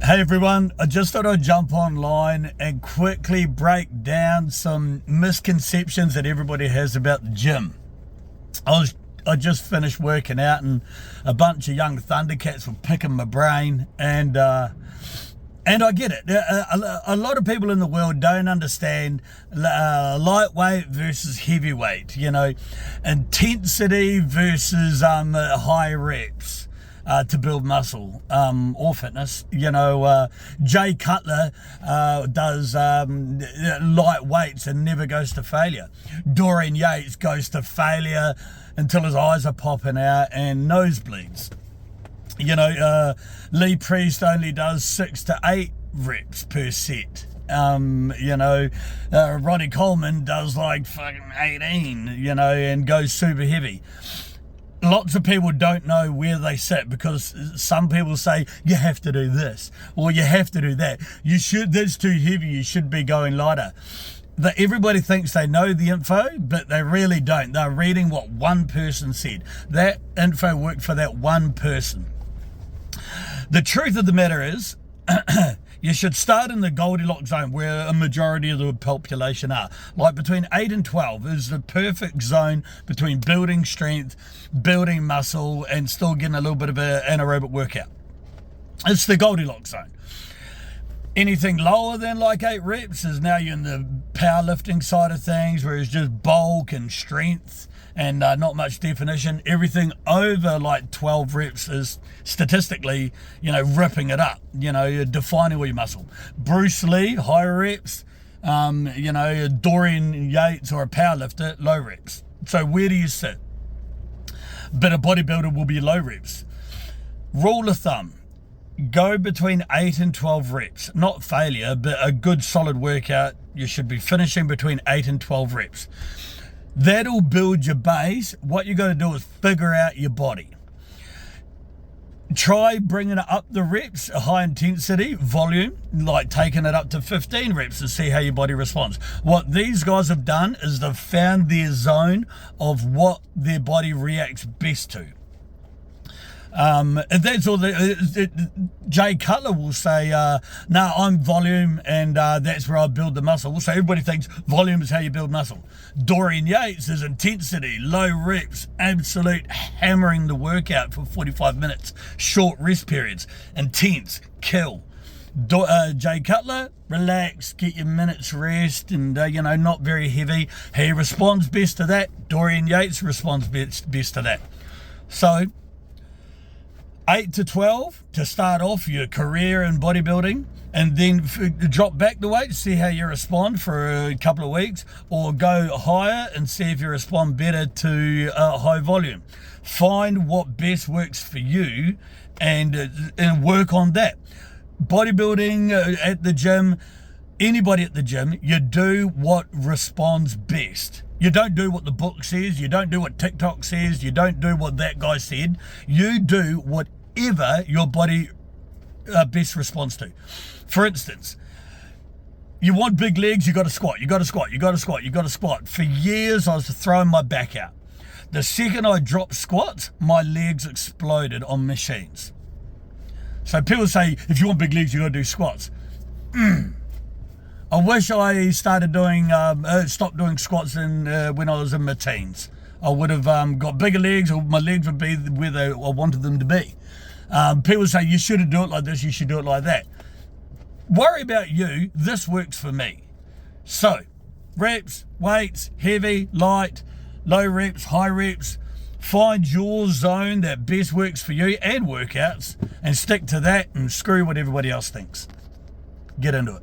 Hey everyone, I just thought I'd jump online and quickly break down some misconceptions that everybody has about the gym. I just finished working out and a bunch of young Thundercats were picking my brain and I get it. A lot of people in the world don't understand lightweight versus heavyweight, intensity versus high reps. To build muscle or fitness. Jay Cutler does light weights and never goes to failure. Dorian Yates goes to failure until his eyes are popping out and nosebleeds. Lee Priest only does 6 to 8 reps per set. Ronnie Coleman does like fucking 18, and goes super heavy. Lots of people don't know where they sit because some people say you have to do this or you have to do that. That's too heavy, you should be going lighter. That everybody thinks they know the info, but they really don't. They're reading what one person said. That info worked for that one person. The truth of the matter is, you should start in the Goldilocks zone where a majority of the population are. Like between 8 and 12 is the perfect zone between building strength, building muscle, and still getting a little bit of an anaerobic workout. It's the Goldilocks zone. Anything lower than like 8 reps is now you're in the powerlifting side of things, where it's just bulk and strength and not much definition. Everything over like 12 reps is statistically, ripping it up, you're defining all your muscle. Bruce Lee, high reps, Dorian Yates or a powerlifter, low reps. So where do you sit? But a bodybuilder will be low reps. Rule of thumb, go between 8 and 12 reps. Not failure, but a good solid workout. You should be finishing between 8 and 12 reps. That'll build your base. What you got to do is figure out your body. Try bringing it up the reps, a high intensity volume, like taking it up to 15 reps and see how your body responds. What these guys have done is they've found their zone of what their body reacts best to. And that's all. Jay Cutler will say, "No, I'm volume, and that's where I build the muscle." So everybody thinks volume is how you build muscle. Dorian Yates is intensity, low reps, absolute hammering the workout for 45 minutes, short rest periods, intense, kill. Jay Cutler, relax, get your minutes rest, and not very heavy. He responds best to that. Dorian Yates responds best to that. So 8 to 12 to start off your career in bodybuilding, and then drop back the weight, see how you respond for a couple of weeks, or go higher and see if you respond better to high volume. Find what best works for you and work on that. Bodybuilding at the gym, anybody at the gym, you do what responds best. You don't do what the book says. You don't do what TikTok says. You don't do what that guy said. You do whatever your body best responds to. For instance, you want big legs, you got to squat. You got to squat. You got to squat. You got to squat. For years, I was throwing my back out. The second I dropped squats, my legs exploded on machines. So people say, if you want big legs, you got to do squats. I wish I started stopped doing squats when I was in my teens. I would have got bigger legs, or my legs would be where I wanted them to be. People say, you shouldn't do it like this, you should do it like that. Worry about you, this works for me. So, reps, weights, heavy, light, low reps, high reps. Find your zone that best works for you and workouts, and stick to that and screw what everybody else thinks. Get into it.